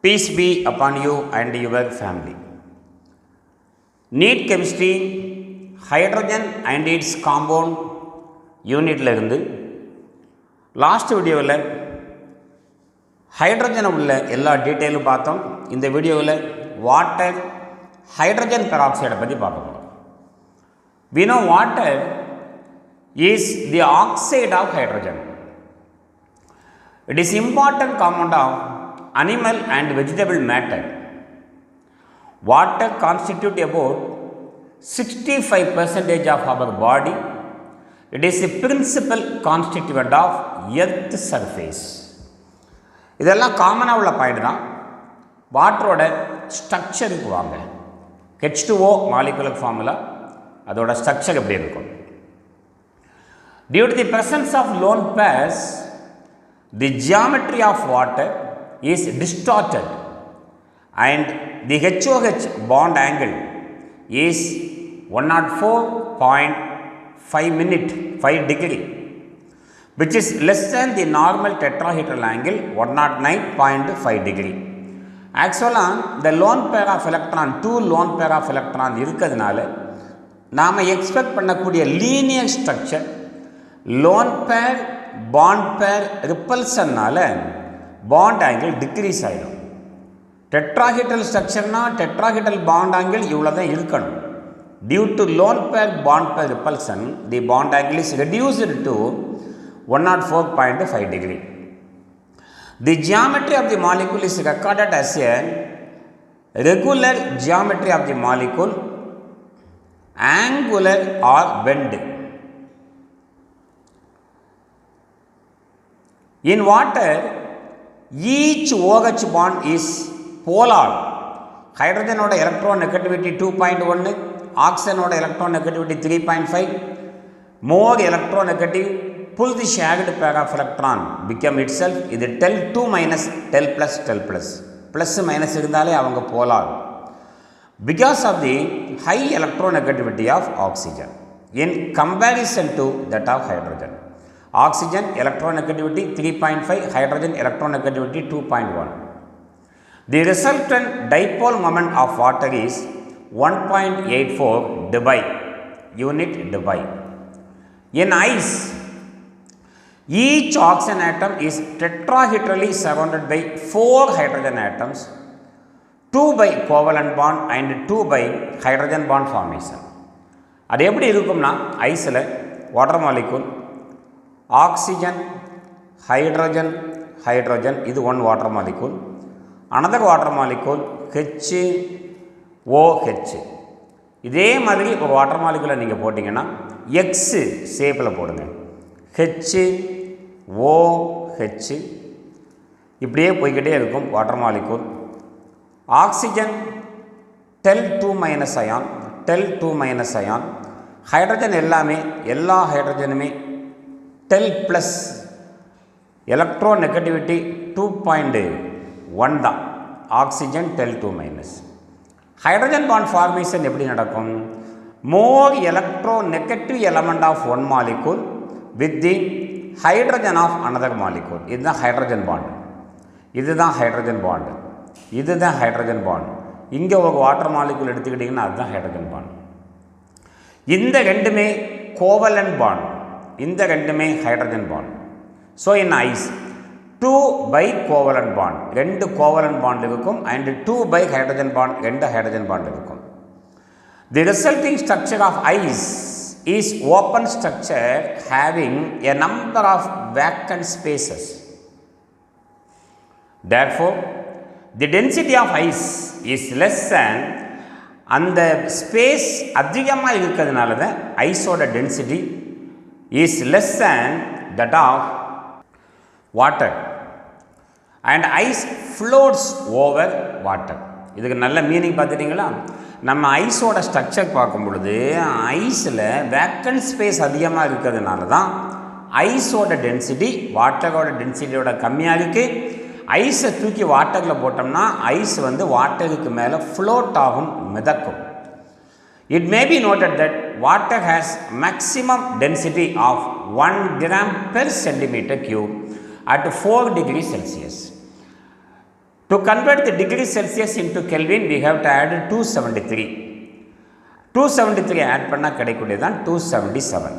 Peace be upon you and your family. Neat chemistry, hydrogen and its compound யூனிட்ல இருந்து last வீடியோவில் hydrogen உள்ள எல்லா டீட்டெயிலும் பார்த்தோம். இந்த வீடியோவில் வாட்டர் ஹைட்ரஜன் பெராக்சைடை பற்றி பார்க்க போகிறோம். We know water is the oxide of hydrogen. It is important compound of animal and vegetable matter. Water constitute about 65% of our body. It is a principal constituent of earth surface. இதெல்லாம் காமனாக உள்ள point தான். வாட்டரோட ஸ்ட்ரக்சருக்கு வாங்க. H2O molecular formula, அதோட structure எப்படி இருக்கும்? Due to the presence of lone pairs, the geometry of water is distorted and the HOH bond angle is 104.5 degree, which is less than the normal tetrahedral angle 109.5 degree. ஆக்சுவலாக இந்த lone pair of electron, 2 lone pair of electron இருக்கிறதுனால நாம் expect பண்ணக்கூடிய linear structure lone pair bond pair ரிப்பல்சன்னால bond angle decrease ஆகிடும். Tetrahedral ஸ்ட்ரக்சர்னா tetrahedral bond angle இவ்வளோ தான் இருக்கணும். Due to lone pair bond pair repulsion the bond angle is reduced to 104.5 degree. The geometry of the molecule is recorded as a regular geometry of the molecule, angular or bend. In water, each OH bond is polar. Hydrogen oda electronegativity 2.1, oxygen oda electronegativity 3.5. More electronegative, pull the shared pair of electron become itself இது tel 2 minus tel plus tel plus plus minus இருந்தாலே அவங்க polar because of the high electronegativity of oxygen in comparison to that of hydrogen. Oxygen electronegativity 3.5, hydrogen electronegativity 2.1. The resultant dipole moment of water is 1.84 debye, unit debye. In ice, each oxygen atom is tetrahedrally surrounded by 4 hydrogen atoms, 2 by covalent bond and 2 by hydrogen bond formation. அது எப்படி இருக்கும்னா ஐஸில் water molecule oxygen hydrogen hydrogen இது one water molecule, another water molecule HOH. இதே மாதிரி ஒரு water மாலிகூலை நீங்கள் போட்டிங்கன்னா எக்ஸ் ஷேப்பில் போடுங்க, HOH இப்படியே போய்கிட்டே இருக்கும் water molecule. Oxygen del 2 minus ion, del 2 minus ion. Hydrogen எல்லாமே எல்லா ஹைட்ரஜனுமே டெல் ப்ளஸ், எலக்ட்ரோ நெகட்டிவிட்டி 2.1 தான். Oxygen del 2 minus. Hydrogen bond formation எப்படி நடக்கும்? More electronegative element of one molecule with the hydrogen of another molecule. இதுதான் hydrogen bond, இதுதான் hydrogen bond, இதுதான் hydrogen bond. இங்கே ஒரு வாட்டர் மாலிகூல் எடுத்துக்கிட்டிங்கன்னா அதுதான் ஹைட்ரஜன் பாண்ட். இந்த ரெண்டுமே கோவலன்ட் பாண்ட், இந்த ரெண்டுமே hydrogen bond. So in ice 2 by covalent bond, 2 covalent bond இருக்கும் and 2 by hydrogen bond, 2 hydrogen bond இருக்கும். The resulting structure of ice is open structure having a number of vacant spaces. Therefore, the density of ice is less than, அந்த space அதிகமாக இருக்கிறதுனால தான் ஐஸோட density is less than that of water and ice floats over water. இதுக்கு நல்ல meaning பார்த்துட்டிங்களா? நம்ம ஐஸோட structure பார்க்கும் பொழுது ஐஸில் vacant space அதிகமாக இருக்கிறதுனால தான் ஐஸோட டென்சிட்டி வாட்டரோட டென்சிட்டியோட கம்மியாக இருக்குது. ஐஸை தூக்கி வாட்டரில் போட்டோம்னா ஐஸ் வந்து வாட்டருக்கு மேலே ஃப்ளோட் ஆகும், மிதக்கும். It may be noted that water has maximum density of 1 gram per centimeter cube at 4 degrees Celsius. To convert the degree Celsius into Kelvin, we have to add 273. 273 add பண்ணா கிடைக்கூடியதான் 277.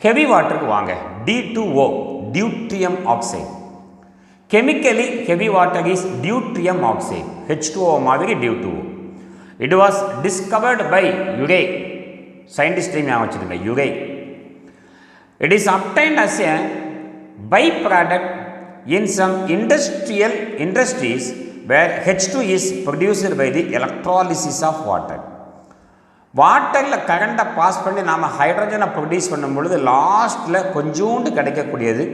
Heavy water க்கு வாங்க. D2O, deuterium oxide. Chemically, heavy water is deuterium oxide. H2O மாதிரி D2O. It was discovered by Urey. Scientist name ஞாபகம் வச்சுக்கோங்க, Urey. It is obtained as a byproduct in some industries where H2 is produced by the electrolysis of water. வாட்டரில் கரண்ட்டை pass பண்ணி நாம் ஹைட்ரஜனை produce பண்ணும் பொழுது லாஸ்ட்டில் கொஞ்சோண்டு கிடைக்கக்கூடியது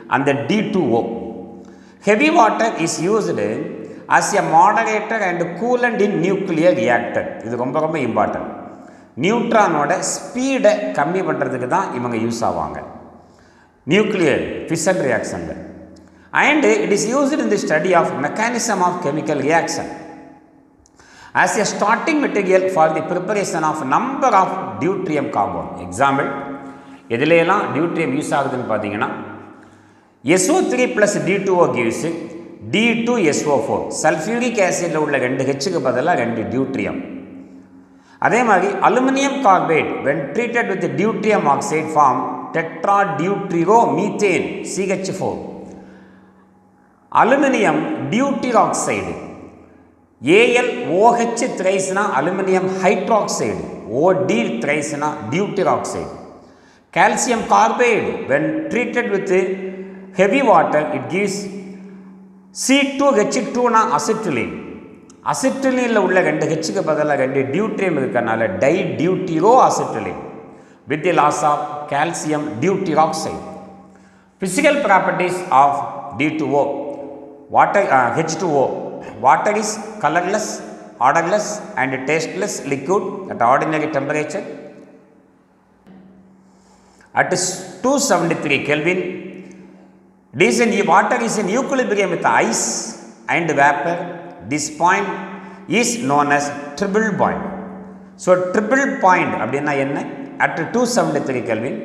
அந்த D2O. Heavy water is used as a moderator and coolant in nuclear reactor. இது ரொம்ப ரொம்ப இம்பார்ட்டன்ட். நியூட்ரானோட ஸ்பீடை கம்மி பண்ணுறதுக்கு தான் இவங்க யூஸ் ஆவாங்க நியூக்ளியர் ஃபிஷன் ரியாக்ஷனில். And it is used in the study of mechanism of chemical reaction as a starting material for the preparation of number of deuterium compound. Example, எதிலெல்லாம் deuterium use ஆகுதுன்னு பார்த்தீங்கன்னா SO3 plus D2O gives D2SO4. Sulphuric ஆசிடில் உள்ள 2 Hக்கு பதிலாக 2 deuterium. அதே மாதிரி aluminium carbide when treated with deuterium oxide form tetradeutyromethane CH4. Aluminium deuteroxide AlOH த்ரைஸ்னா aluminium hydroxide, OD த்ரைஸ்னா deuteroxide. Calcium carbide when treated with heavy water it gives C2H2னா acetylene. அசிட்டிலினில் உள்ள 2 Hக்கு பதிலாக 2 டியூட்ரியம் இருக்கனால dideutero acetylene with the loss of calcium deuteroxide. Physical properties of D2O. Water, H2O. Water is colorless, odorless and tasteless liquid at ordinary temperature. At 273 Kelvin, water is in equilibrium with ice and vapor. This point is known as triple point. So, triple point அப்படின்னா என்ன? At 273 Kelvin,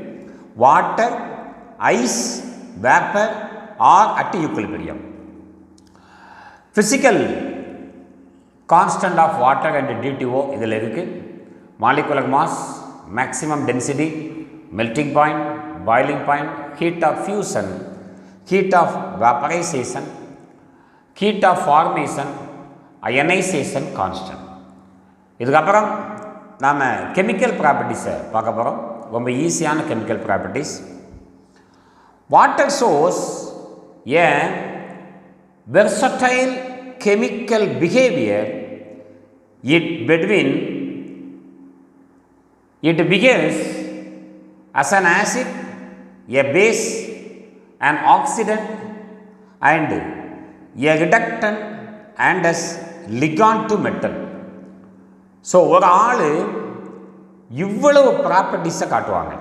water, ice, vapor are at equilibrium. Physical constant of water and D2O இதில் இருக்கு. Molecular mass, maximum density, melting point, boiling point, heat of fusion, heat of vaporization, heat of formation, ionization constant. இதுக்கப்புறம் நாம் chemical ப்ராப்பர்ட்டிஸை பார்க்க போகிறோம். ரொம்ப ஈஸியான chemical properties. Water shows A versatile chemical behavior it behaves as an acid, a base, an oxidant and a reductant and as ligand to metal. So ஒரு ஆள் இவ்வளவு ப்ராப்பர்ட்டிஸை காட்டுவாங்க.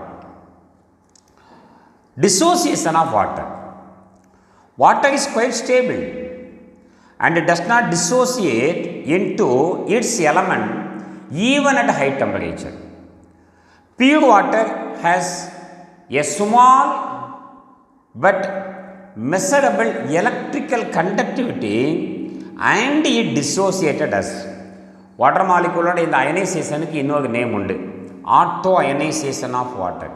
Dissociation of water. Water is quite stable and it does not dissociate into its element even at high temperature. Pure water has a small but measurable electrical conductivity and it dissociated us. Water மாலிகுலோட இந்த அயனைசேஷனுக்கு இன்னொரு name உண்டு, auto ionization of water.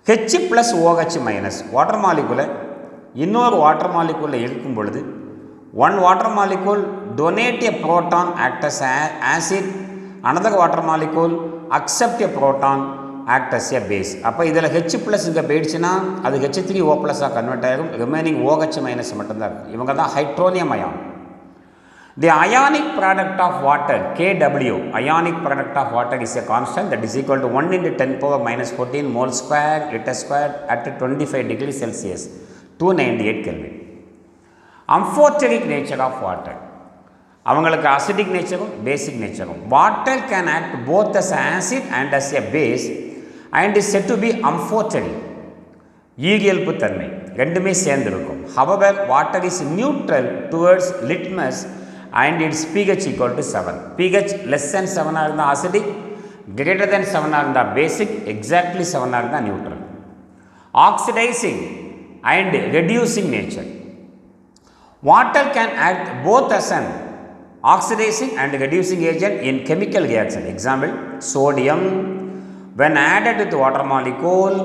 H+OH- water மாலிகுலை இன்னொரு water மாலிகுலில் இருக்கும் பொழுது one water molecule donate a proton act as acid, another water molecule accept a proton act as a base. அப்போ இதில் H+ இங்கே போயிடுச்சுன்னா அது H3O+ஆக கன்வெர்ட் ஆகும். ரிமைனிங் OH- மட்டும்தான் இருக்குது. இவங்க தான் hydronium ion. The ionic product of water, Kw, ionic product of water is a constant that is equal to 1 × 10⁻⁻14 mole square liter square at 25 degrees Celsius, 298 Kelvin. Amphoteric nature of water. அவங்களுக்கு acidic நேச்சரும் basic நேச்சரும். Water can act both as acid and as a base and is said to be amphoteric. ஈகியல்பு தன்மை ரெண்டுமே சேர்ந்திருக்கும். However, water is neutral towards litmus and its pH equal to 7. pH less than 7 இருந்தால் acidic, greater than 7 இருந்தால் basic, exactly 7 இருந்தால் neutral. Oxidizing and reducing nature. Water can act both as an oxidizing and reducing agent in chemical reaction. Example, sodium when added with water molecule,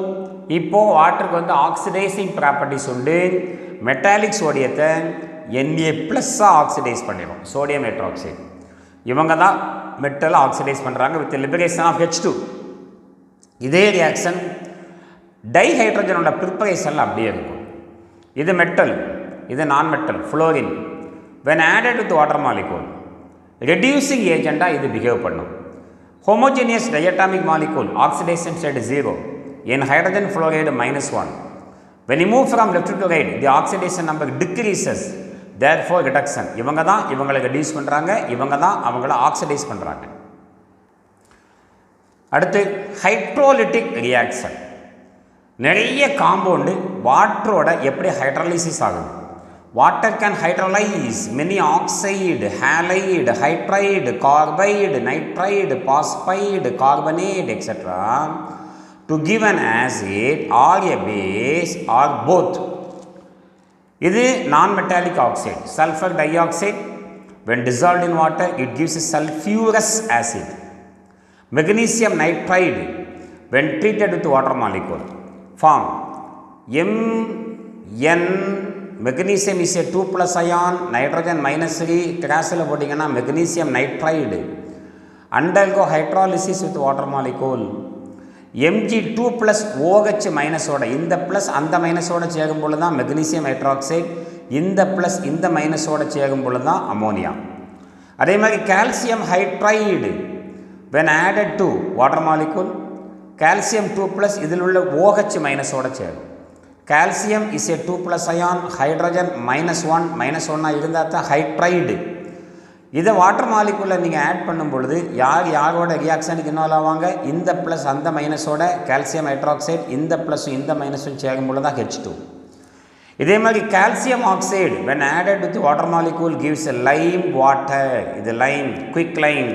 இப்போ வாட்டருக்கு வந்து oxidising properties உண்டு. Metallic சோடியத்தை Na+ஆக oxidise பண்ணிடும், sodium hydroxide. இவங்க தான் மெட்டலை oxidise பண்ணுறாங்க with liberation of H2. இதே reaction டைஹைட்ரஜனோட ப்ரிப்பரேஷனில் அப்படியே இருக்கும். இது மெட்டல், இது நான் metal fluorine. when added with water molecule, reducing agent இது பிஹேவ் பண்ணும். homogeneous diatomic molecule oxidation state 0 in hydrogen fluoride -1. when you move from left to right, the oxidation number decreases, therefore reduction. இவங்க தான் இவங்களை reduce பண்ணுறாங்க, இவங்க தான் அவங்கள oxidise பண்ணுறாங்க. அடுத்து ஹைட்ரோலிட்டிக் ரியாக்ஷன். நிறைய காம்பவுண்டு வாட்டரோட எப்படி ஹைட்ராலிசிஸ் ஆகுது. Water can hydrolase many oxide, halide, hydride, carbide, nitride, phosphide, carbonate etc. to give an acid or a base or both. இது non-metallic oxide, sulfur dioxide. When dissolved in water, it gives a sulfurous acid. Magnesium nitride, when treated with water molecule, form Mn. Magnesium is a 2+ ion, nitrogen -3, கிராஸில் போட்டிங்கன்னா magnesium nitride undergo hydrolysis with water molecule. Mg2+ OH- ஓட இந்த plus அந்த மைனஸோட சேரும் பொழுது தான் magnesium hydroxide, இந்த plus இந்த மைனஸோட சேரும் பொழுது தான் அமோனியா. அதே மாதிரி calcium hydride when added to water molecule, calcium 2+ இதில் உள்ள OH- ஓட சேரும். Calcium is a 2+ ion, hydrogen -1 இருந்தால் தான் ஹைட்ரைடு. இதை வாட்டர் மாலிகுலில் நீங்கள் ஆட் பண்ணும் பொழுது யாரோட ரியாக்ஷனுக்கு இன்வால்வ் ஆவாங்க, இந்த ப்ளஸ் அந்த மைனஸோட கால்சியம் ஹைட்ராக்சைடு, இந்த ப்ளஸும் இந்த மைனஸும் சேரும் பொழுது தான் H2. இதே மாதிரி calcium oxide when added with water molecule gives a lime water. இது லைம், குவிக் லைம்.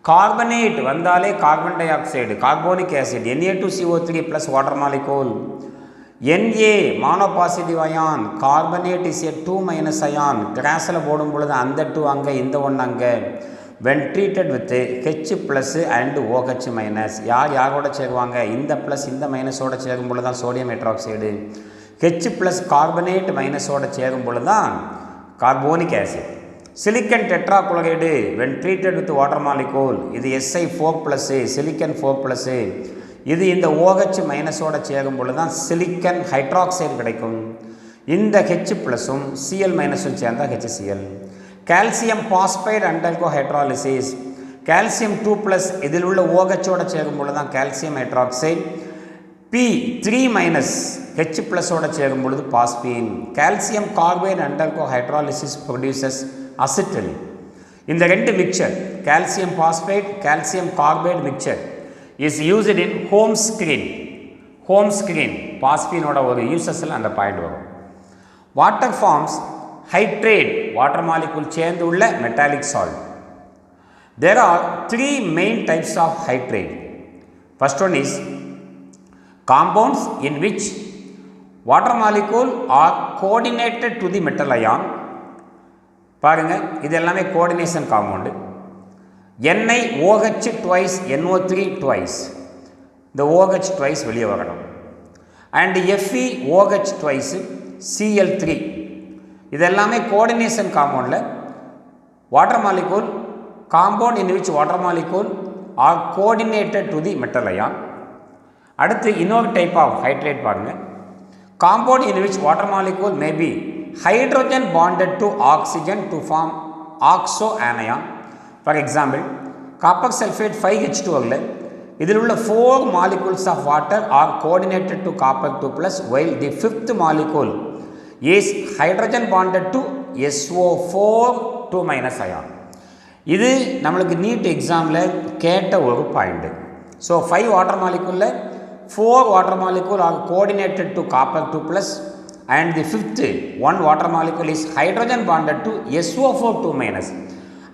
கார்பனேட் வந்தாலே carbon dioxide, carbonic acid, Na2CO3 + water molecule. Na monopositive ion, carbonate is a 2- ion, கிராஸில் போடும் பொழுது அந்த 2 அங்கே இந்த 1 அங்கே. when treated with H+ and OH-. யாரோட சேருவாங்க, இந்த ப்ளஸ் இந்த மைனஸோட சேரும் பொழுது தான் சோடியம் ஹைட்ராக்சைடு. H+ கார்பனேட் மைனஸோட சேரும் பொழுது தான் carbonic acid. Silicon tetrachloride when treated with water molecule, இது Si4+, சிலிக்கன் 4+. இது இந்த OH- சேரும் பொழுது தான் சிலிக்கன் ஹைட்ராக்சைடு கிடைக்கும். இந்த H+ம் Cl- சேர்ந்தால் HCl. Calcium phosphide undergo hydrolysis. Calcium 2+ இதில் உள்ள OH- சேரும் பொழுது தான் கால்சியம் ஹைட்ராக்சைடு. P3- H+ சேரும் பொழுது phosphine. Calcium carbide undergo hydrolysis produces acetylene. இந்த ரெண்டு mixture calcium phosphide calcium carbide mixture is used in home screen. பாஸ்பீனோட ஒரு யூசஸில் அந்த பாயிண்ட் வரும். Water forms hydrate, water molecule சேர்ந்து உள்ள metallic salt. there are 3 main types of hydrate. first one is compounds in which water molecule are coordinated to the metal ion. பாருங்க, இது எல்லாமே coordination compound. NiOH twice, NO3 twice, இந்த OH twice வெளியே வரணும். And FeOH twice, Cl3. இது எல்லாமே coordination காம்பவுண்டில் water molecule, compound in which water molecule are coordinated to the metal ion. அடுத்து இன்னொரு டைப் ஆஃப் ஹைட்ரேட் பாருங்கள். Compound in which water molecule may be hydrogen bonded to oxygen to form oxo anion. For example, copper sulphate 5H2O இதில் உள்ள 4 molecules of water are coordinated to copper 2+, while the 5th molecule is hydrogen bonded to SO4 2- ion. இது நம்மளுக்கு NEET எக்ஸாமில் கேட்ட ஒரு point. So 5 water molecule 4 water molecule are coordinated to copper 2+, and the 5th one water molecule is hydrogen bonded to SO4 2-.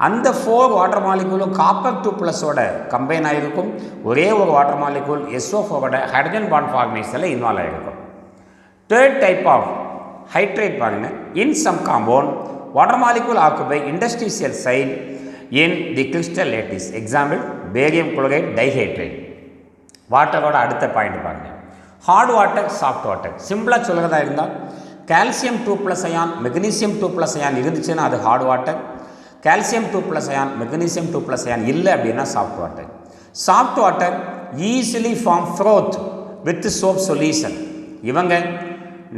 அந்த 4 water மாலிகூலும் copper 2+ஓட combine ஆகிருக்கும். ஒரே ஒரு வாட்டர் மாலிகூல் SO4ஓட ஹைட்ரஜன் பாண்ட் ஃபார்மேஷனில் இன்வால்வ் ஆகிருக்கும். தேர்ட் டைப் ஆஃப் hydrate பாருங்க. In some compound, water molecule occupy interstitial site in the crystal lattice. Example, barium chloride dihydrate. வாட்டரோட அடுத்த பாயிண்ட் பாருங்க. Hard water, soft water. சிம்பிளாக சொல்கிறதா இருந்தால் கால்சியம் 2+ அயான், மெக்னீசியம் 2+ அயான் இருந்துச்சுன்னா அது hard water. Calcium 2+ ion, magnesium 2+ ion இல்லை அப்படின்னா soft water. Soft water easily form froth with soap solution. இவங்க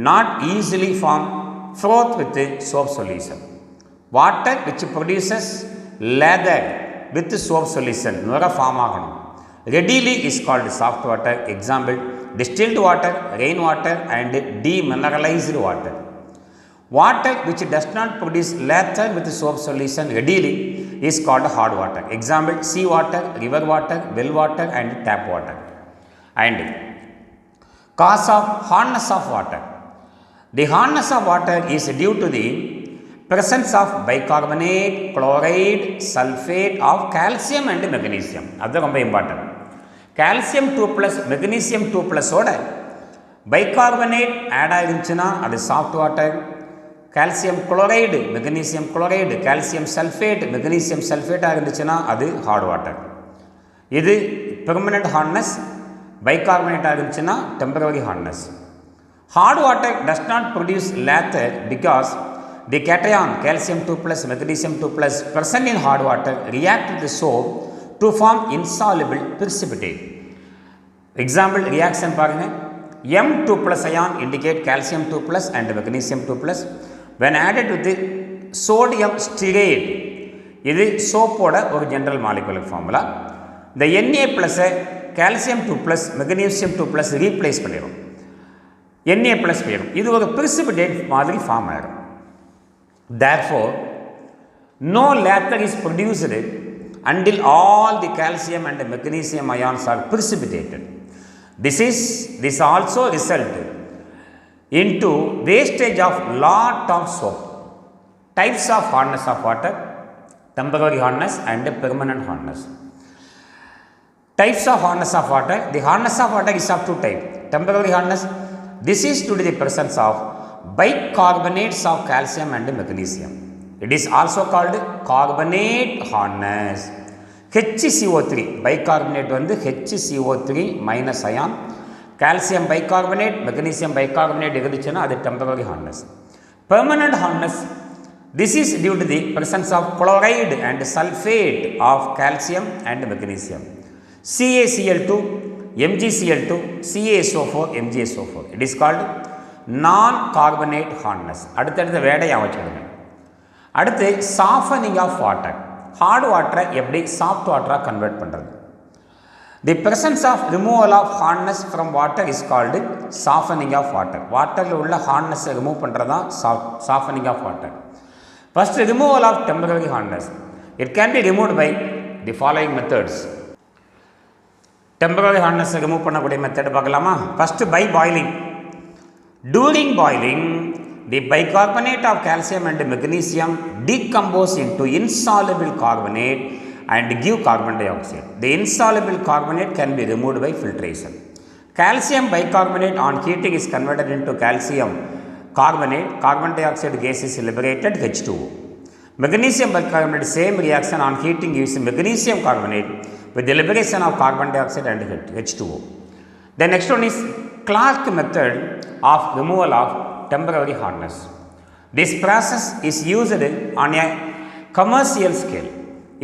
not easily form froth with soap solution. Water which produces lather with soap solution நுர form ஆகணும். readily is called soft water. Example, distilled water, rain water and demineralized water. Water which does not produce lather with soap solution readily is called hard water. Example, sea water, river water, well water and tap water. And cause of hardness of water. The hardness of water is due to the presence of bicarbonate, chloride, sulfate of calcium and magnesium. அது ரொம்ப important. Calcium 2+, magnesium 2+ ஓட bicarbonate add ஆகிருந்துச்சுன்னா அது soft water. Calcium chloride, magnesium chloride, calcium sulphate, magnesium சல்ஃபேட்டாக இருந்துச்சுன்னா அது hard water. இது permanent hardness. பைகார்பனேட்டாக இருந்துச்சுன்னா temporary hardness. Hard water does not produce lather because the cation calcium 2+, magnesium 2+ present in hard water react with the soap to form insoluble precipitate. Example reaction பாருங்க. M2+ ion indicate calcium 2+ and magnesium 2+. When added with the sodium stearate, இது சோப்போட ஒரு general molecular formula. இந்த Na+ calcium 2+, magnesium 2+ replace பண்ணிடும். Na+ போயிடும். இது ஒரு precipitate மாதிரி form ஆகிடும். Therefore, no lather is produced until all the calcium and magnesium ions are precipitated. This also result into wastage of lot of soap. Types of hardness of water: temporary hardness and permanent hardness. Types of hardness of water. The hardness of water is of two types. Temporary hardness. This is due to the presence of bicarbonates of calcium and magnesium. It is also called carbonate hardness. HCO3 bicarbonate வந்து HCO3 minus ion. calcium bicarbonate, magnesium bicarbonate இருந்துச்சுன்னா அது temporary hardness. Permanent hardness, this is due to the presence of chloride and sulfate of calcium and magnesium. CaCl2, MgCl2, CaSO4, MgSO4. It is called non-carbonate hardness. அடுத்தடுத்த வேடை அமைச்சிடுங்க. அடுத்து softening of water. Heart வாட்டரை எப்படி soft வாட்டராக convert பண்ணுறது? தி presence of removal of hardness from water is called softening of water. வாட்டரில் உள்ள ஹார்ட்னஸை remove பண்ணுறது தான் softening of water. First, removal of temporary hardness. It can be removed by the following methods. Temporary hardness remove பண்ணக்கூடிய method பார்க்கலாமா? First, by boiling. During boiling, the bicarbonate of calcium and magnesium decompose into insoluble carbonate and give carbon dioxide. The insoluble carbonate can be removed by filtration. Calcium bicarbonate on heating is converted into calcium carbonate. Carbon dioxide gas is liberated, H2O. Magnesium bicarbonate, same reaction on heating gives magnesium carbonate with the liberation of carbon dioxide and H2O. The next one is Clark method of removal of temporary hardness. This process is used on a commercial scale.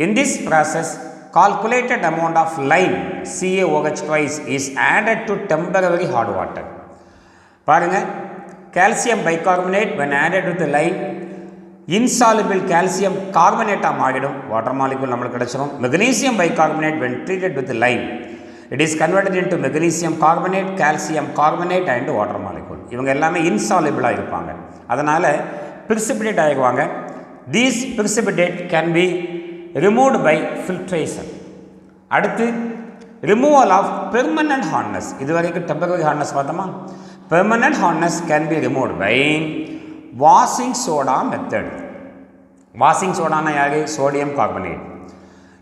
In this process, calculated amount of lime CaOH twice is added to temporary hard water. பாருங்க, calcium bicarbonate when added with the lime, insoluble calcium carbonate மாறிடும், water molecule நமக்கு கிடைச்சிடும். Magnesium bicarbonate when treated with the lime, it is converted into magnesium carbonate, calcium carbonate and water molecule. இவங்க எல்லாமே insoluble இருப்பாங்க, அதனால precipitate ஆகிடுவாங்க. These precipitate can be removed by filtration. அடுத்து removal of permanent hardness. இதுவரைக்கும் temporary hardness பார்த்தோமா? Permanent hardness can be removed by washing soda method. Washing soda na யாரு? Sodium carbonate.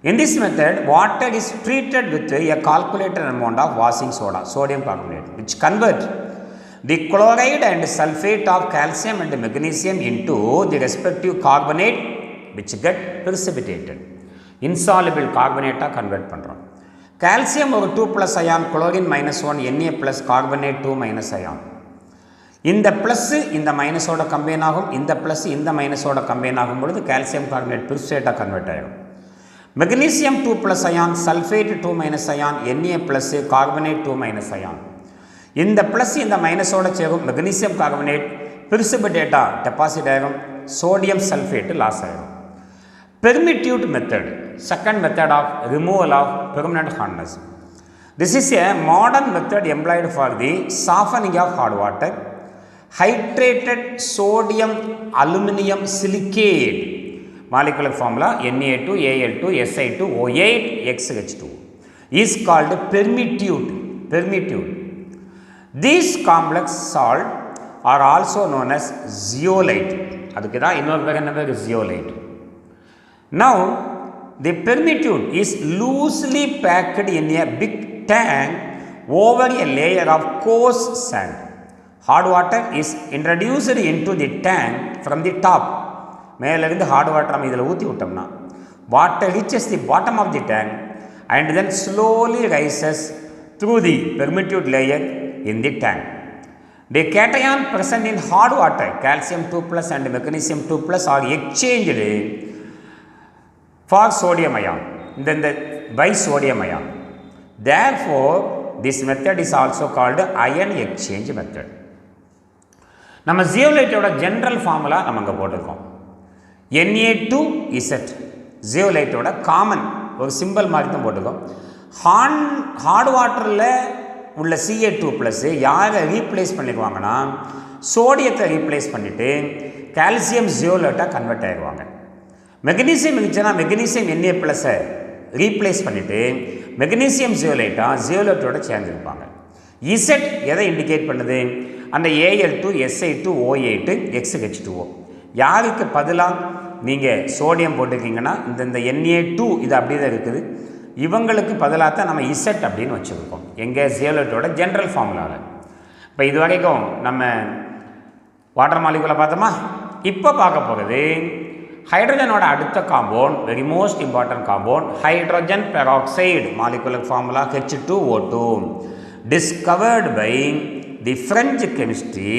In this method, water is treated with a calculated amount of washing soda, sodium carbonate, which convert the chloride and sulfate of calcium and magnesium into the respective carbonate which get precipitated. Insoluble carbonate convert பண்றோம். calcium ஒரு 2+ ion, chlorine -1, Na plus carbonate 2 minus ion. இந்த plus இந்த மைனஸோட combine ஆகும், இந்த plus இந்த மைனஸோட combine ஆகும் பொழுது calcium carbonate பிரிசிபேட்டாக கன்வெர்ட் ஆகிடும். Magnesium 2+ ion, sulphate 2- ion, Na plus carbonate 2- ion. இந்த ப்ளஸ் இந்த மைனஸோட சேரும் மெக்னீசியம் கார்பனேட் பிரிசிபிடேட்டாக டெபாசிட் ஆகிடும், சோடியம் சல்ஃபேட்டு லாஸ் ஆகிடும். Permutit method, second method of removal of permanent hardness. This is a modern method employed for the softening of hard water. Hydrated sodium aluminum silicate molecular formula Na2 Al2 Si2 O8 XH2 is called permitute. These complex salt are also known as zeolite. அதுக்கு தான் இன்னொரு பேர் என்ன பேர் zeolite. Now the permitute is loosely packed in a big tank over a layer of coarse sand. Hard water is introduced into the tank from the top. மேலிருந்து hard water நம்ம இதில் ஊற்றி விட்டோம்னா water reaches the bottom of the tank and then slowly rises through the permitute layer in the tank. The cation present in hard water, calcium 2+ and magnesium 2+ are exchanged for sodium ion, then by sodium ion. Therefore, this method is also called ion exchange method. நம்ம ஜியோலைட்டோட general formula நம்ம அங்கே போட்டிருக்கோம். Na2Z ஜியோலைட்டோட common ஒரு simple மாதிரி தான் போட்டிருக்கோம். Heart வாட்டரில் உள்ள Ca2+ யாரை ரீப்ளேஸ் பண்ணிடுவாங்கன்னா சோடியத்தை ரீப்ளேஸ் பண்ணிவிட்டு கால்சியம் ஜியோலைட்டாக கன்வெர்ட் ஆகிடுவாங்க. மெக்னீசியம் இருந்துச்சுன்னா மெக்னீசியம் Na+-ஐ ரீப்ளேஸ் பண்ணிவிட்டு மெக்னீசியம் ஜியோலைட்டோட சேர்ந்துருப்பாங்க. இசட் எதை இண்டிகேட் பண்ணுது? அந்த Al2 Si2 O8 XH2O. யாருக்கு பதிலாக நீங்கள் சோடியம் போட்டிருக்கீங்கன்னா இந்த Na2 இது அப்படியே தான் இருக்குது, இவங்களுக்கு பதிலாக தான் நம்ம இசட் அப்படின்னு வச்சுருக்கோம் எங்கள் ஜியோலைட்டோட ஜென்ரல் ஃபார்முலாவில். இப்போ இது வரைக்கும் நம்ம வாட்டர் மாலிகுலை பார்த்தோமா. இப்போ பார்க்க போகிறது ஹைட்ரஜனோட அடுத்த compound, very most important compound, hydrogen peroxide molecular formula H2O2 discovered by the French chemistry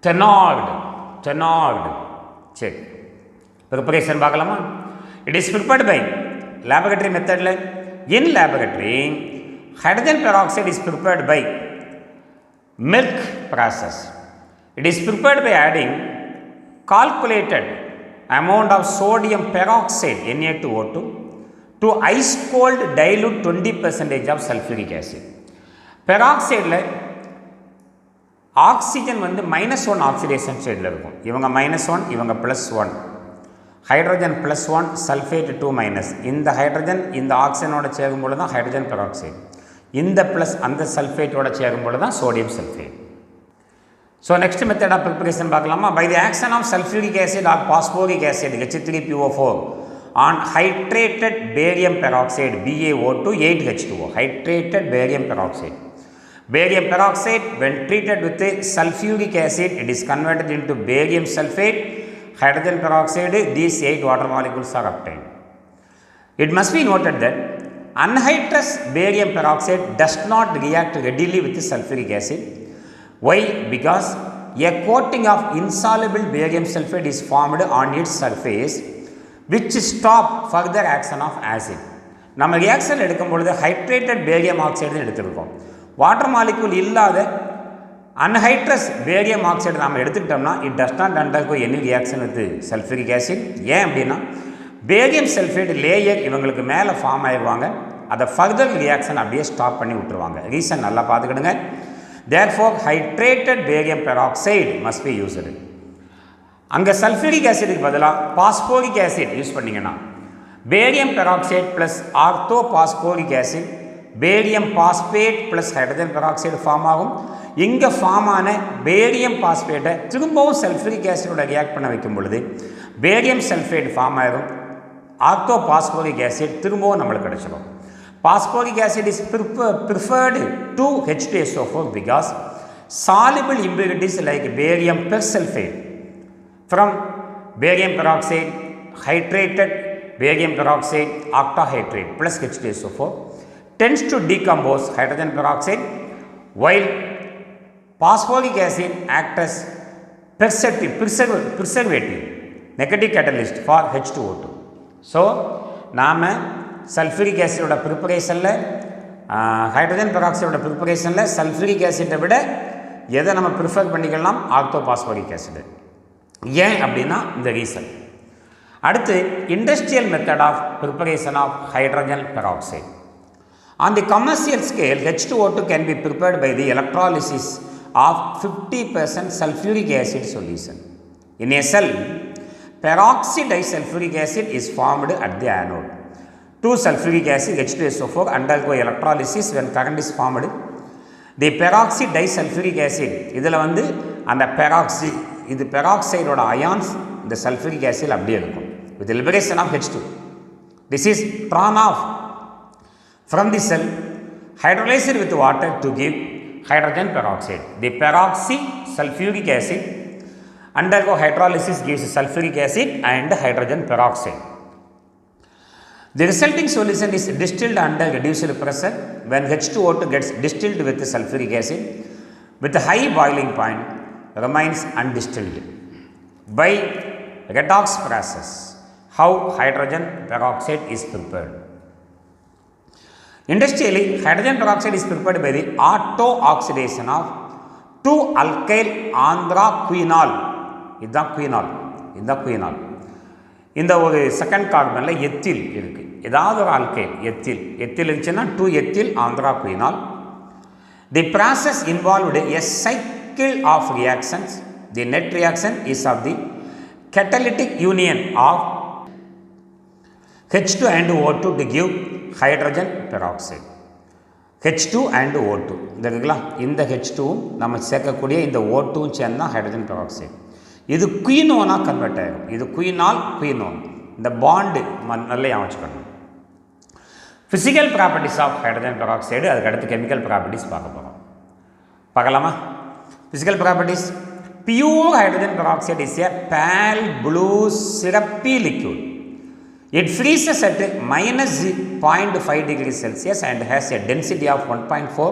Thénard. சரி, ப்ரிப்பரேஷன் பார்க்கலாமா? It is prepared by laboratory மெத்தடில். In laboratory hydrogen peroxide is prepared by milk process. It is prepared by adding calculated amount of sodium peroxide Na2O2 to ice cold dilute 20% of sulfuric acid. பெராக்சைடில் oxygen வந்து -1 oxidation ஸ்டேட்டில் இருக்கும். இவங்க -1, இவங்க +1. Hydrogen +1, sulphate 2-. இந்த hydrogen இந்த ஆக்சிஜனோட சேரும்போது தான் hydrogen peroxide, இந்த ப்ளஸ் அந்த சல்ஃபேட்டோட சேரும்போது தான் sodium sulphate. So next method of preparation பார்க்கலாமா? By the action of sulphuric acid or phosphoric acid H3PO4 on hydrated barium peroxide BaO2 8H2O. Hydrated barium peroxide. Barium peroxide when treated with sulfuric acid, it is converted into barium sulfate, hydrogen peroxide. These 8 water molecules are obtained. It must be noted that anhydrous barium peroxide does not react readily with sulfuric acid. Why? Because a coating of insoluble barium sulfate is formed on its surface which stop further action of acid. நம்ம reaction எடுக்கும் பொழுது hydrated barium oxide எடுத்துருக்கோம். Water molecule இல்லாத anhydrous barium oxide நம்ம எடுத்துக்கிட்டோம்னா it does not undergo any reaction with sulphuric acid. ஏன் அப்படின்னா barium sulphate layer இவங்களுக்கு மேலே ஃபார்ம் ஆயிடுவாங்க, அதை ஃபர்தர் ரியாக்ஷன் அப்படியே ஸ்டாப் பண்ணி விட்டுருவாங்க. ரீசன் நல்லா பார்த்துக்கிடுங்க. Therefore hydrated barium peroxide must be used. அங்கே சல்ஃபரிக் ஆசிடுக்கு பதிலாக பாஸ்போரிக் ஆசிட் யூஸ் பண்ணிங்கன்னா barium peroxide plus orthophosphoric acid barium phosphate plus hydrogen peroxide form ஆகும். இங்கே ஃபார்ம் ஆன பேரியம் பாஸ்பேட்டை திரும்பவும் சல்ஃபரிக் ஆசிடோட ரியாக்ட் பண்ண வைக்கும் பொழுது பேரியம் சல்ஃபேட் ஃபார்ம் ஆகும். ஆர்த்தோ பாஸ்போரிக் ஆசிட் திரும்பவும் நம்மளுக்கு கிடைச்சிடும். Phosphoric acid is preferred to H2SO4 because soluble impurities like barium persulfate from barium peroxide, hydrated barium peroxide, octahydrate plus H2SO4 tends to decompose hydrogen peroxide, while phosphoric acid acts as preservative negative catalyst for H2O2. So, நாம sulphuric ஆசிடோட ப்ரிப்பரேஷனில் hydrogen பெராக்சைடோட ப்ரிப்பரேஷனில் sulphuric ஆசிட்டை விட எதை நம்ம prefer பண்ணிக்கலாம்? Orthophosphoric acid. ஏன் அப்படின்னா இந்த ரீசன். அடுத்து industrial method of preparation of hydrogen peroxide. On the commercial scale H2O2 can be prepared by the electrolysis of 50% sulfuric acid solution. In a cell, peroxide disulfuric acid is formed at the anode. 2 sulfuric acid H2SO4 undergo electrolysis when current is formed. The peroxide disulfuric acid இதில் வந்து அந்த peroxide இது peroxide ஓட ions இந்த sulfuric acid அப்படியே இருக்கும் with the liberation of H2. This is drawn off from the cell, hydrolyzed with water to give hydrogen peroxide. The peroxy sulfuric acid undergo hydrolysis gives sulfuric acid and hydrogen peroxide. The resulting solution is distilled under reduced pressure when H2O2 gets distilled with sulfuric acid with a high boiling point remains undistilled. By redox process, how hydrogen peroxide is prepared. Industrially, hydrogen peroxide is prepared by the auto-oxidation of 2-alkyl anthraquinol. இதுதான் குயினால். இந்த ஒரு second கார்பனில் ethyl இருக்குது. ஏதாவது ஒரு alkyl ethyl இருந்துச்சுன்னா 2-ethyl anthraquinol. The process involved a cycle of reactions. The net reaction is of the catalytic union of H2 and O2 to give hydrogen peroxide. H2 and O2 இந்த இருக்குங்களா, இந்த H2 நம்ம சேர்க்கக்கூடிய இந்த O2 சேர்ந்தா hydrogen peroxide. இது quinoa convert ஆகும். இது குயினால் இந்த பாண்டு நல்லா ஞாபகம். Physical properties of hydrogen peroxide, அதுக்கு அடுத்து கெமிக்கல் ப்ராப்பர்ட்டிஸ் பார்க்கலாமா? Physical properties. Pure hydrogen peroxide is a pale blue syrupy liquid. It freezes at minus 0.5 degrees Celsius and has a density of 1.4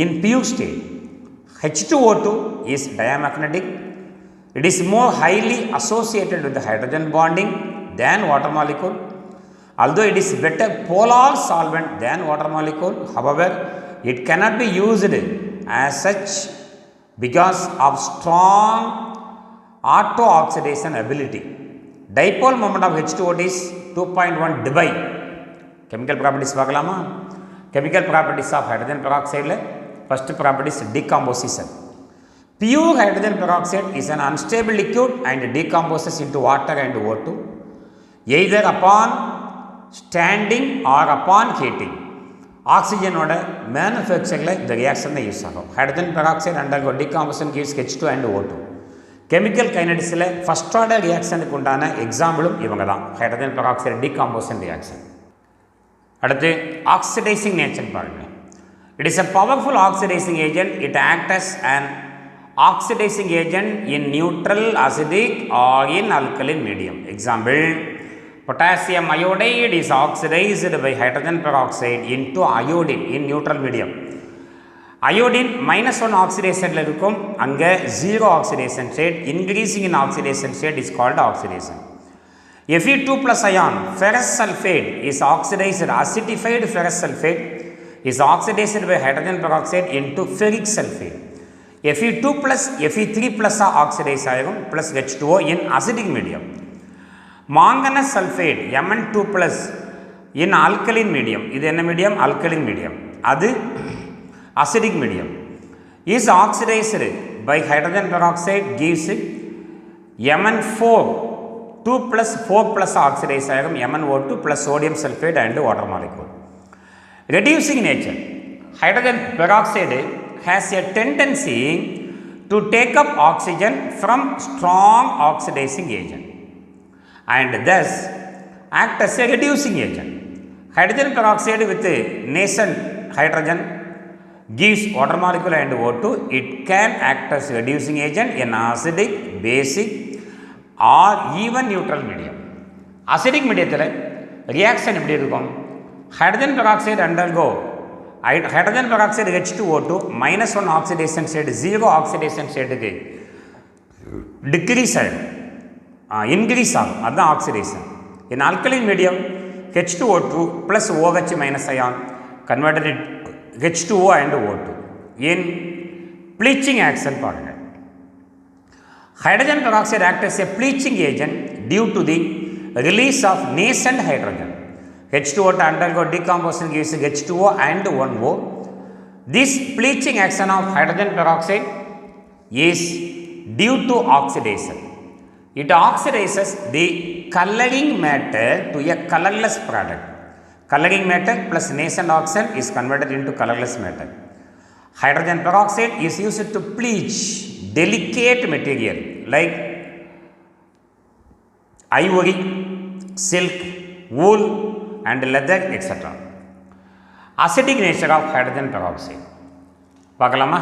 in pure state. H2O2 is diamagnetic. It is more highly associated with the hydrogen bonding than water molecule. Although it is better polar solvent than water molecule, however, it cannot be used as such because of strong auto-oxidation ability. Dipole moment of H2O is 2.1 dBi. Chemical properties பார்க்கலாமா? Chemical properties of hydrogen peroxide. First property is decomposition. Pure hydrogen peroxide is an unstable liquid and decomposes into water and O2 either upon standing or upon heating. Oxygen ஓட manufactureல இந்த reaction தான் use ஆகும். Hydrogen peroxide undergo decomposition gives H2 and O2. Chemical கைனடிக்ஸில் first order ரியாக்ஷனுக்கு உண்டான எக்ஸாம்பிளும் இவங்க தான், ஹைட்ரஜன் பெராக்சைடு டீகாம்போசிஷன் ரியாக்ஷன். அடுத்து ஆக்சிடைசிங் நேச்சர் பாருங்கள். It is a powerful oxidizing agent. It acts as an oxidizing agent in neutral, acidic or in alkaline medium. Example, potassium iodide is oxidized by hydrogen peroxide into iodine in neutral medium. Iodine -1 oxidation இருக்கும், அங்கே 0 oxidation state. Increasing in oxidation state is called oxidation. Fe2 plus ion ferrous sulfate is oxidized. Acidified ferrous sulfate is oxidized by hydrogen peroxide into ferric sulfate. Fe2 plus Fe3 plus oxidized ஆகும் plus H2O in acidic medium. Manganese sulfate Mn2 plus in alkaline medium. இது என்ன medium? Alkaline medium. அது acidic medium is oxidized by hydrogen peroxide gives Mn4 2 plus 4 plus oxidized ஆகும் MnO2 plus sodium sulfate and water molecule. Reducing nature. Hydrogen peroxide has a tendency to take up oxygen from strong oxidizing agent and thus act as a reducing agent. Hydrogen peroxide with nascent hydrogen gives water molecule and O2. It can act as reducing agent in acidic, basic or even neutral medium. Acidic medium reaction எப்படி இருக்கும்? hydrogen peroxide undergo hydrogen peroxide H2O2 -1 oxidation state 0 oxidation state க்கு decrease increase ஆகும். அதுதான் oxidation. In alkaline medium H2O2 plus OH minus ion converted it H2O and O2. In bleaching action பாருங்க. Hydrogen peroxide acts as a bleaching agent due to the release of nascent hydrogen. H2O to undergo decomposition gives H2O and 1O. This bleaching action of hydrogen peroxide is due to oxidation. It oxidizes the coloring matter to a colorless product. Coloring matter plus nascent oxygen is converted into colorless matter. Hydrogen peroxide is used to bleach delicate material like ivory, silk, wool and leather etc. Acidic nature of hydrogen peroxide. பார்க்கலாமா?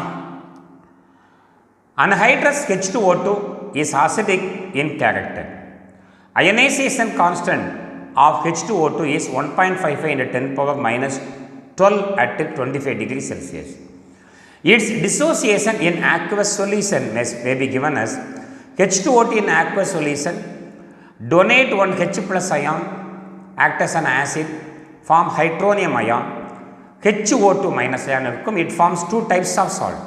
Anhydrous H2O2 is acidic in character. Ionization constant of H2O2 is 1.55 into 10 power minus 12 at 25 degrees Celsius. Its dissociation in aqueous solution may be given as H2O2 in aqueous solution donate one H plus ion, act as an acid, form hydronium ion, HO2 minus ion, it forms two types of salt.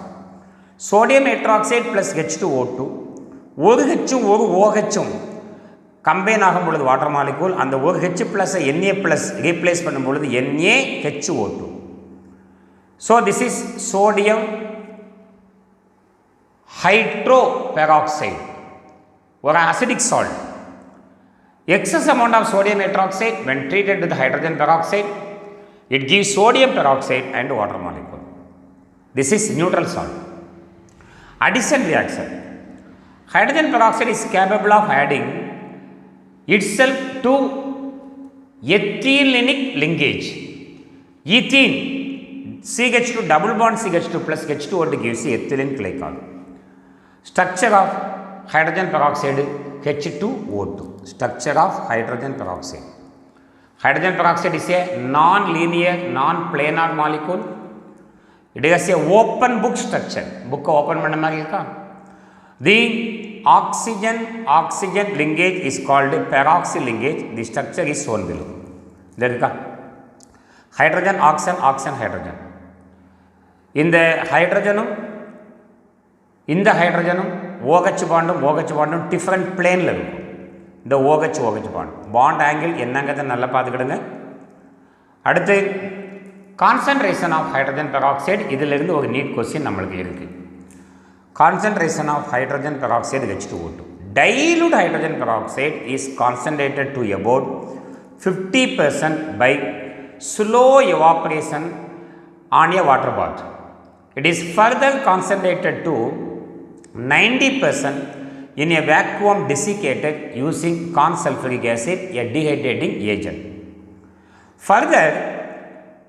Sodium hydroxide plus H2O2, ஒரு ஹெச்சும் ஒரு OHும் combine ஆகும் பொழுது water molecule அந்த ஒரு H plus Na plus replace பண்ணும் பொழுது NaHO2. So this is sodium hydroperoxide, ஒரு acidic salt. Excess amount of sodium hydroxide when treated with hydrogen peroxide, it gives sodium peroxide and water molecule. This is neutral salt. Addition reaction. Hydrogen peroxide is capable of adding itself to ethylenic linkage. Ethene CH2 double bond CH2 plus H2O2 gives ethylene glycol. Structure of hydrogen peroxide H2O2. Structure of hydrogen peroxide. Hydrogen peroxide is a non-linear, non-planar molecule. It has a open book structure. Book open பண்ண மாதிரி இருக்கா? The oxygen linkage is called peroxy linkage. The structure is shown below. There இருக்கா? Hydrogen, oxygen, oxygen, hydrogen. இந்த ஹைட்ரஜனும் OH பாண்டும் different பிளேனில் இருக்கும். இந்த OH bond angle என்னங்கிறத நல்லா பார்த்துக்கிடுங்க. அடுத்து கான்சன்ட்ரேஷன் ஆஃப் ஹைட்ரஜன் பெராக்சைடு, இதிலிருந்து ஒரு நீட் கொஸ்டின் நம்மளுக்கு இருக்குது. Concentration of hydrogen peroxide H2O2. Dilute hydrogen peroxide is concentrated to about 50% by slow evaporation on a water bath. It is further concentrated to 90% in a vacuum desiccated using corn sulfuric acid, a dehydrating agent. Further,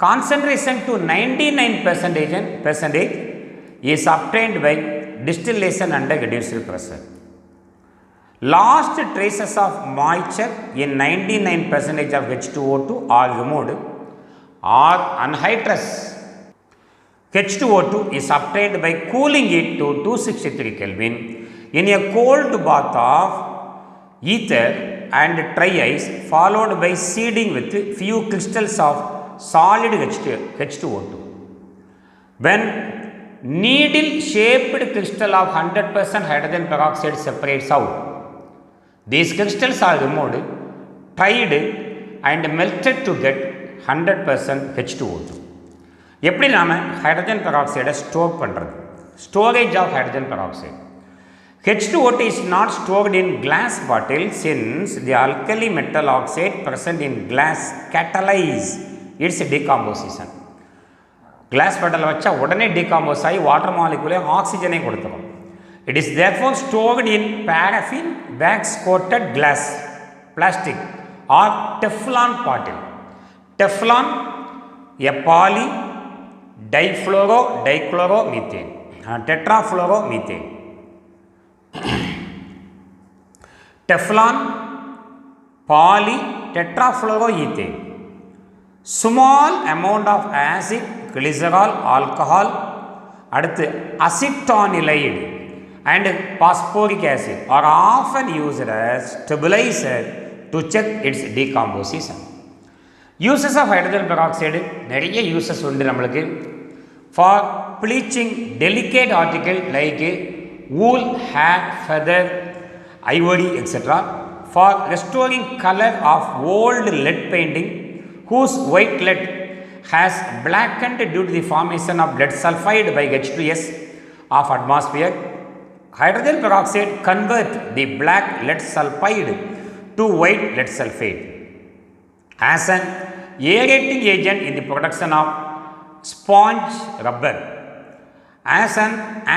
concentration to 99% is obtained by distillation under reduced pressure. Last traces of moisture in 99% of H2O2 are removed or anhydrous H2O2 is obtained by cooling it to 263 Kelvin in a cold bath of ether and dry ice, followed by seeding with few crystals of solid H2O2. When needle shaped crystal of 100% hydrogen peroxide separates out, these crystals are removed, tried and melted to get 100% H2O2. எப்படி நாம் hydrogen பெராக்சைடை store பண்ணுறது? Storage of hydrogen peroxide. H2O2 is not stored in glass bottle since the alkali metal oxide present in glass catalyze its decomposition. Glass bottle வச்சா உடனே decompose ஆகி water மாலிகுலே ஆக்சிஜனை கொடுத்துரும். It is therefore stored in paraffin wax coated glass, plastic or Teflon bottle. Teflon, a poly difluoro dichloro methane, tetrafluoro methane, teflon poly tetrafluoro ethane, small amount of acid glycerol alcohol, அடுத்து acetanilide and phosphoric acid are often used as stabilizer to check its decomposition. Uses of hydrogen peroxide நிறைய uses உண்டு நம்மளுக்கு. For bleaching delicate article like wool, hair, feather, ivory, etc. For restoring color of old lead painting whose white lead has blackened due to the formation of lead sulfide by H2S of atmosphere. Hydrogen peroxide convert the black lead sulfide to white lead sulfate as an aerating agent in the production of sponge rubber, as an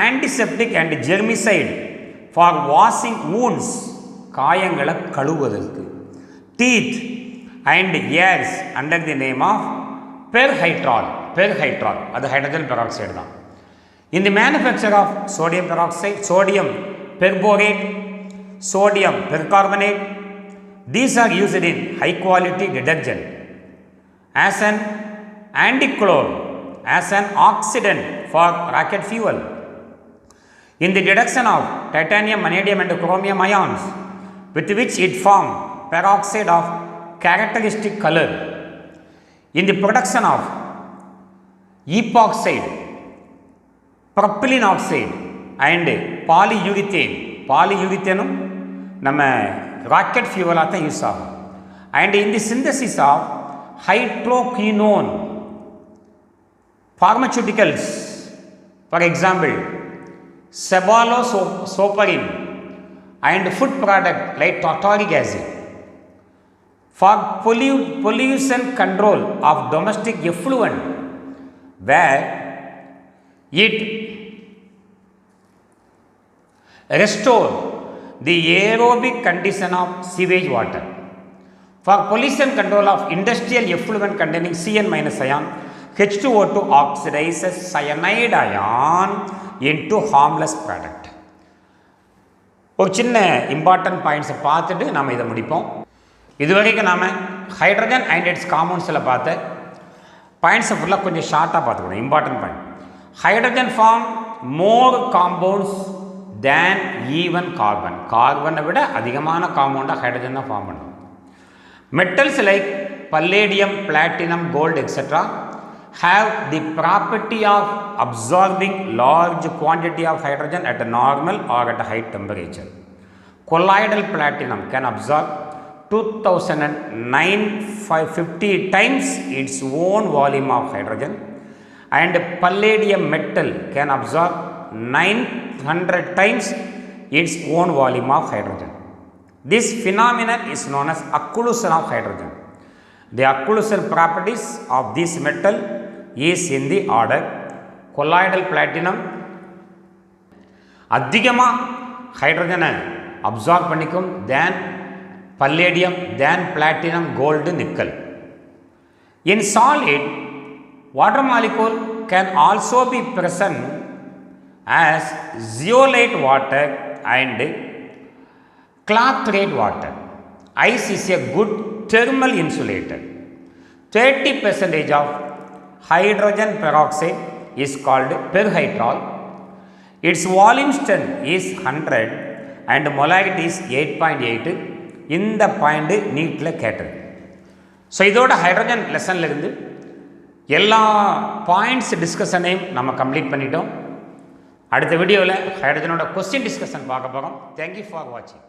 antiseptic and germicide for washing wounds, காயங்களை கழுவுவதற்கு, teeth and ears under the name of perhydrol, அது hydrogen peroxide தான். In the manufacture of sodium peroxide, sodium perborate, sodium percarbonate, these are used in high quality detergent as an anticlor, as an oxidant for rocket fuel. In the reduction of titanium, vanadium and chromium ions with which it forms peroxide of characteristic color. In the production of epoxide, propylene oxide and polyurethane நம்ம rocket ஃபியூவலாக தான் use ஆகும். And in the synthesis of hydroquinone pharmaceuticals, for example cephalosporin and food product like tartaric acid. For pollution control of domestic effluent where it restore the aerobic condition of sewage water. For pollution control of industrial effluent containing Cn- ion, H2O2 oxidizes cyanide ion into harmless product. ஒரு சின்ன important பாயிண்ட்ஸை பார்த்துட்டு நாம் இதை முடிப்போம். இதுவரைக்கும் நாம் hydrogen and it's காம்பவுண்ட்ஸில் பார்த்த பாயிண்ட்ஸை ஃபுல்லாக கொஞ்சம் ஷார்ட்டாக பார்த்துக்கணும். Important point, hydrogen form more compounds than even carbon. கார்பனை விட அதிகமான காம்பவுண்டாக ஹைட்ரஜன் தான் ஃபார்ம் பண்ணும். Metals like palladium, platinum, gold etcetera have the property of absorbing large quantity of hydrogen at a normal or at a high temperature. Colloidal platinum can absorb 2950 times its own volume of hydrogen, and palladium metal can absorb 900 times its own volume of hydrogen. This phenomenon is known as occlusion of hydrogen. The occlusion properties of this metal is in the order colloidal platinum அதிகமாக ஹைட்ரஜனை absorb பண்ணிக்கும் than palladium, than platinum, gold, nickel. In solid, water molecule can also be present as zeolite water and clathrate water. Ice is a good thermal insulator. 30% of hydrogen peroxide is called perhydrol. Its volume strength is 100 and molarity is 8.8. இந்த point நீட்டில் கேட்டது. So இதோட hydrogen லெசன்லேருந்து எல்லா points டிஸ்கஷனையும் நம்ம complete பண்ணிட்டோம். அடுத்த வீடியோவில் ஹைட்ரஜனோட question discussion பார்க்க போகிறோம். தேங்க்யூ ஃபார் வாட்சிங்.